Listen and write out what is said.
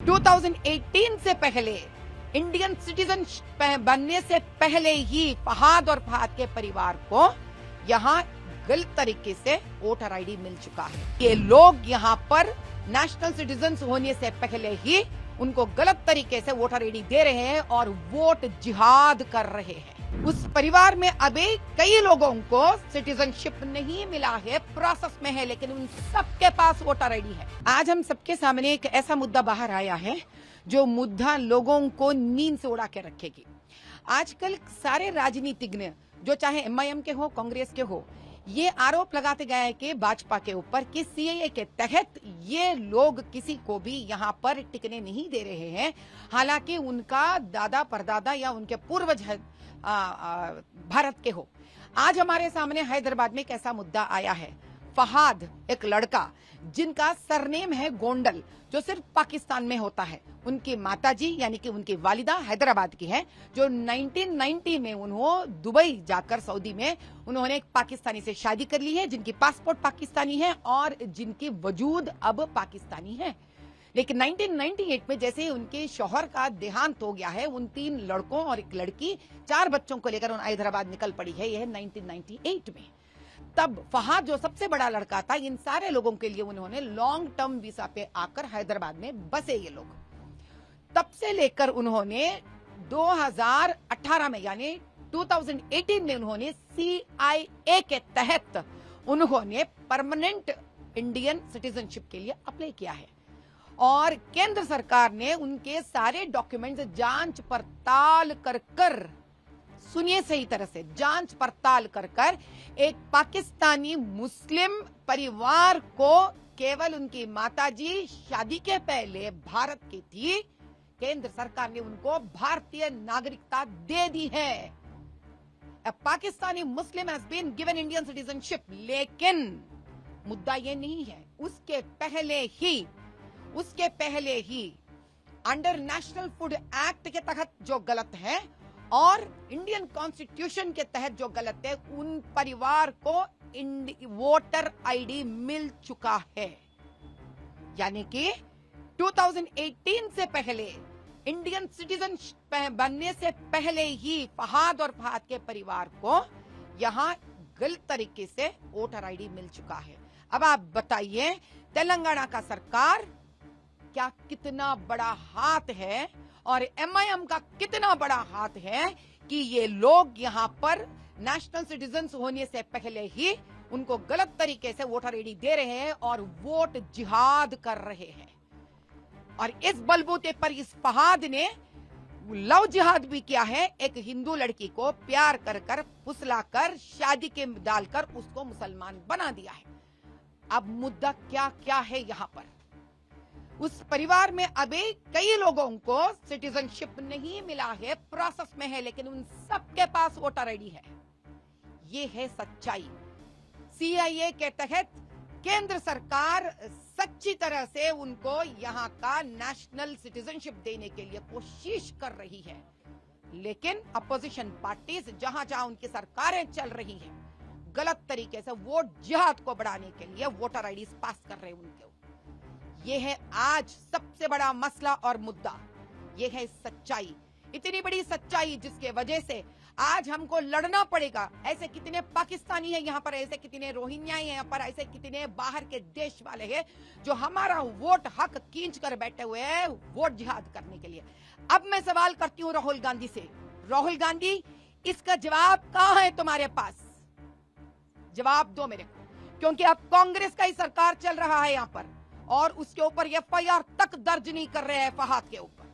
2018 से पहले Indian citizen बनने से पहले ही फहाद और फहाद के परिवार को यहाँ गलत तरीके से वोटर आईडी मिल चुका है। ये लोग यहाँ पर नेशनल सिटीजन होने से पहले ही उनको गलत तरीके से वोटर आईडी दे रहे हैं और वोट जिहाद कर रहे हैं। उस परिवार में अभी कई लोगों को सिटीजनशिप नहीं मिला है, प्रोसेस में है, लेकिन उन सबके पास वोटर आईडी है। आज हम सबके सामने एक ऐसा मुद्दा बाहर आया है जो मुद्दा लोगों को नींद से उड़ा के रखेगी। आजकल सारे राजनीतिज्ञ जो चाहे एमआईएम के हो, कांग्रेस के हो, ये आरोप लगाते गए हैं कि भाजपा के ऊपर कि सीएए के तहत ये लोग किसी को भी यहाँ पर टिकने नहीं दे रहे हैं, हालांकि उनका दादा परदादा या उनके पूर्वज भारत के हो। आज हमारे सामने हैदराबाद में एक ऐसा मुद्दा आया है। फहाद एक लड़का जिनका सरनेम है गोंडल, जो सिर्फ पाकिस्तान में होता है। उनकी माताजी यानी कि उनकी वालिदा हैदराबाद की है, जो 1990 में उन्होंने दुबई जाकर सऊदी में उन्होंने एक पाकिस्तानी से शादी कर ली है, जिनकी पासपोर्ट पाकिस्तानी है और जिनकी वजूद अब पाकिस्तानी है। लेकिन 1998 में जैसे उनके शौहर का देहांत हो गया है, उन 3 लड़कों और एक लड़की 4 बच्चों को लेकर हैदराबाद निकल पड़ी है। यह 1998 में। तब फहाद जो सबसे बड़ा लड़का था, इन सारे लोगों के लिए उन्होंने लॉन्ग टर्म वीजा पे आकर हैदराबाद में बसे ये लोग। तब से लेकर उन्होंने 2018 में यानी 2018 में उन्होंने सीआईए के तहत उन्होंने परमानेंट इंडियन सिटीजनशिप के लिए अप्लाई किया है और केंद्र सरकार ने उनके सारे डॉक्यूमेंट्स जांच पड़ताल कर सुनिए सही तरह से, जांच पड़ताल कर एक पाकिस्तानी मुस्लिम परिवार को, केवल उनकी माताजी शादी के पहले भारत की थी, केंद्र सरकार ने उनको भारतीय नागरिकता दे दी है। Pakistani Muslim has been given Indian citizenship. लेकिन मुद्दा ये नहीं है, उसके पहले ही अंडर नेशनल फूड एक्ट के तहत जो गलत है और इंडियन कॉन्स्टिट्यूशन के तहत जो गलत है, उन परिवार को वोटर आईडी मिल चुका है। यानी कि 2018 से पहले इंडियन सिटीजन बनने से पहले ही फहाद और फहाद के परिवार को यहां गलत तरीके से वोटर आईडी मिल चुका है। अब आप बताइए, तेलंगाना का सरकार क्या कितना बड़ा हाथ है और एमआईएम का कितना बड़ा हाथ है कि ये लोग यहाँ पर नेशनल सिटीजन होने से पहले ही उनको गलत तरीके से वोटर आईडी दे रहे हैं और वोट जिहाद कर रहे हैं। और इस बलबूते पर इस फहाद ने लव जिहाद भी किया है। एक हिंदू लड़की को प्यार कर फुसलाकर शादी के डालकर उसको मुसलमान बना दिया है। अब मुद्दा क्या क्या है यहाँ पर? उस परिवार में अभी कई लोगों को सिटीजनशिप नहीं मिला है, प्रोसेस में है, लेकिन उन सबके पास वोटर आईडी है। ये है सच्चाई। सीआईए के तहत केंद्र सरकार सच्ची तरह से उनको यहाँ का नेशनल सिटीजनशिप देने के लिए कोशिश कर रही है, लेकिन अपोजिशन पार्टीज जहां जहां उनकी सरकारें चल रही हैं, गलत तरीके से वोट जिहाद को बढ़ाने के लिए वोटर आईडी पास कर रहे हैं उनके। ये है आज सबसे बड़ा मसला और मुद्दा। ये है सच्चाई, इतनी बड़ी सच्चाई जिसके वजह से आज हमको लड़ना पड़ेगा। ऐसे कितने पाकिस्तानी हैं यहाँ पर, ऐसे कितने रोहिंग्या हैं यहाँ पर, ऐसे कितने बाहर के देश वाले हैं जो हमारा वोट हक खींच कर बैठे हुए हैं वोट जिहाद करने के लिए। अब मैं सवाल करती हूँ राहुल गांधी से, राहुल गांधी, इसका जवाब कहाँ है तुम्हारे पास? जवाब दो मेरे को, क्योंकि अब कांग्रेस का ही सरकार चल रहा है यहाँ पर और उसके ऊपर एफआईआर तक दर्ज नहीं कर रहे हैं फहाद के ऊपर।